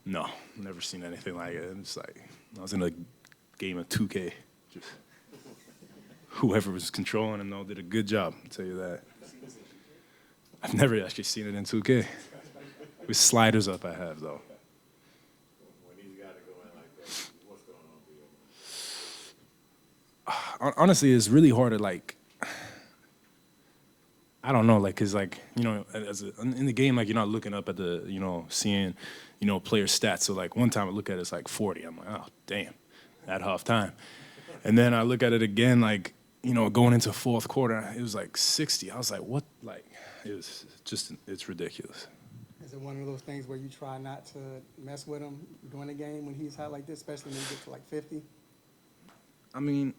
No, never seen anything like it. It's like I was in a game of 2K. Just whoever was controlling them, though, did a good job. I'll tell you that. I've never actually seen it in 2K. With sliders up, I have though. When he's got to go in like that, what's going on for you? Honestly, it's really hard to like. I don't know, like, cause like in the game, like you're not looking up at the seeing player stats. So like one time I look at it, it's like 40. I'm like, oh damn, at halftime, and then I look at it again, like going into fourth quarter, it was like 60. I was like, what? Like, it's ridiculous. Is it one of those things where you try not to mess with him during the game when he's hot like this, especially when you get to like 50? I mean,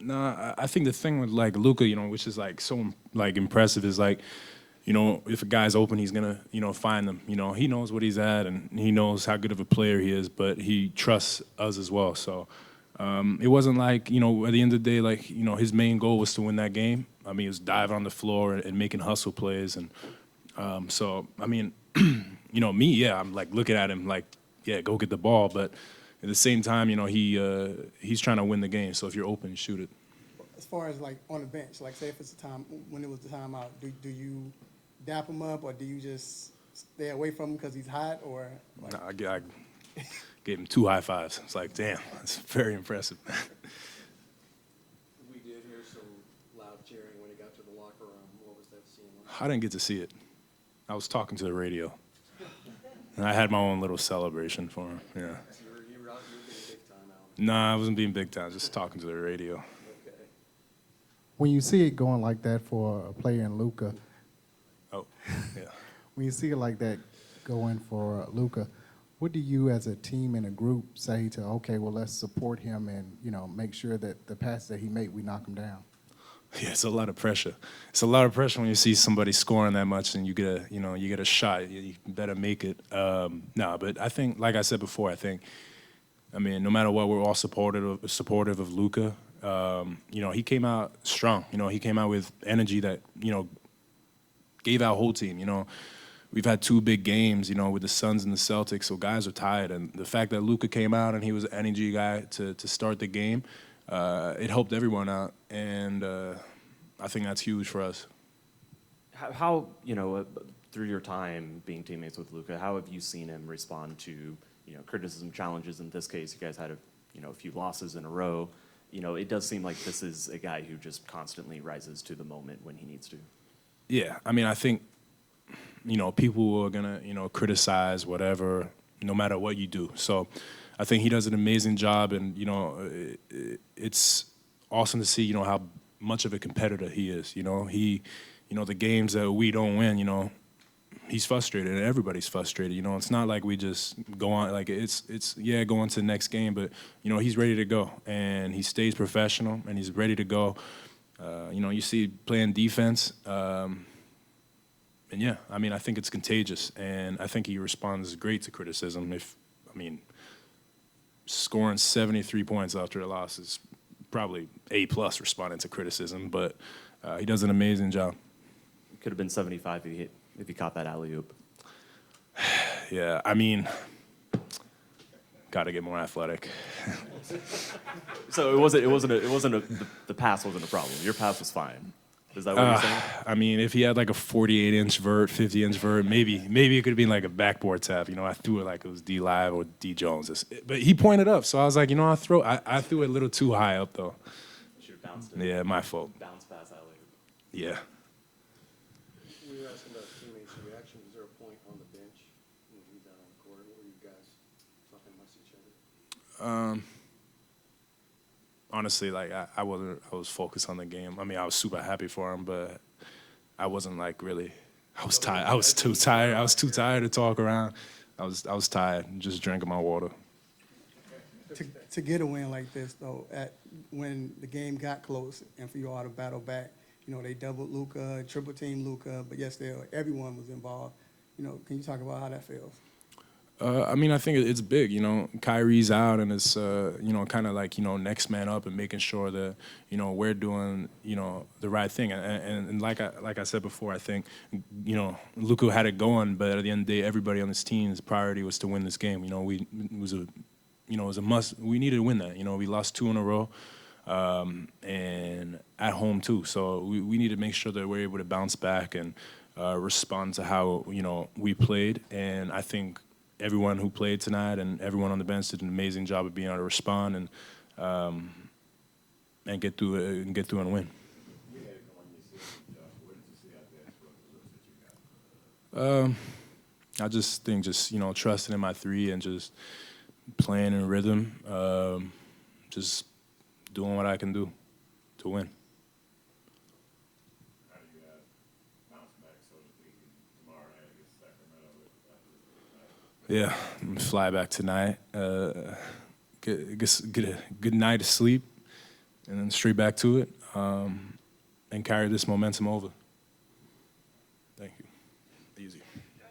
no, I think the thing with like Luka, which is like so like impressive, is like, if a guy's open, he's gonna find them. He knows what he's at and he knows how good of a player he is, but he trusts us as well. So it wasn't like at the end of the day, like his main goal was to win that game. I mean, he was diving on the floor and making hustle plays, and so I mean, me, yeah, I'm like looking at him like, yeah, go get the ball, but at the same time, he's trying to win the game. So if you're open, shoot it. As far as like on the bench, like say if it's a time when it was the timeout, do you dap him up or do you just stay away from him because he's hot or? Like... No, I gave him 2 high fives. It's like, damn, that's very impressive. We did hear some loud cheering when he got to the locker room. What was that scene like? I didn't get to see it. I was talking to the radio, and I had my own little celebration for him. Yeah. You were being big time, Alan. Nah, I wasn't being big time. Just talking to the radio. Okay. When you see it going like that for a player in Luka, Oh, yeah. when you see it like that going for Luka, what do you as a team and a group say to, okay, well, let's support him and, make sure that the pass that he made, we knock him down? Yeah, it's a lot of pressure. It's a lot of pressure when you see somebody scoring that much and you get a shot. You better make it. But I think, like I said before, I mean, no matter what, we're all supportive of Luka. He came out strong. He came out with energy that gave our whole team. We've had 2 big games, with the Suns and the Celtics, so guys are tired. And the fact that Luka came out and he was an energy guy to start the game, it helped everyone out, and I think that's huge for us. How through your time being teammates with Luka, how have you seen him respond to criticism, challenges? In this case, you guys had a few losses in a row. It does seem like this is a guy who just constantly rises to the moment when he needs to. Yeah, I mean, I think people are gonna criticize whatever, no matter what you do. So I think he does an amazing job, and it's awesome to see how much of a competitor he is. He the games that we don't win, he's frustrated, and everybody's frustrated. It's not like we just go on like it's go on to the next game, but he's ready to go, and he stays professional, and he's ready to go. You see playing defense. And yeah, I mean, I think it's contagious, and I think he responds great to criticism. Scoring 73 points after a loss is probably A+ responding to criticism, but he does an amazing job. It could have been 75 if he caught that alley-oop. Yeah, I mean, got to get more athletic. So the pass wasn't a problem. Your pass was fine. Is that what you're saying? I mean, if he had like a 48-inch vert, 50-inch vert, maybe it could have been like a backboard tap. I threw it like it was D Live or D Jones. But he pointed up, so I was like, I threw it a little too high up though. Should have bounced it. Yeah, my fault. Bounce pass alley. Yeah. We were asking about teammates' reaction. Was there a point on the bench when you were down on the court where you guys talking amongst each other? Honestly, like I was focused on the game. I mean, I was super happy for him, but I wasn't like really. I was tired. I was too tired. I was too tired to talk around. I was tired. Just drinking my water. To get a win like this though, when the game got close and for you all to battle back, they doubled Luka, triple team Luka, but yes, everyone was involved. Can you talk about how that feels? I mean, I think it's big. You know, Kyrie's out, and it's you know, kind of like, you know, next man up and making sure that, you know, we're doing, you know, the right thing. And like I said before, I think, you know, Luka had it going, but at the end of the day, everybody on this team's priority was to win this game. You know, it was a must. We needed to win that. You know, we lost 2 in a row, and at home too. So we need to make sure that we're able to bounce back and respond to how, you know, we played. And I think everyone who played tonight and everyone on the bench did an amazing job of being able to respond and get through and win. We had it going this season, Josh. What did you see out there for the looks that you got? I just think you know, trusting in my 3 and just playing in rhythm, just doing what I can do to win. How do you bounce back, so to speak, tomorrow night against Sacramento with Yeah, I'm gonna fly back tonight, get a good night of sleep, and then straight back to it, and carry this momentum over.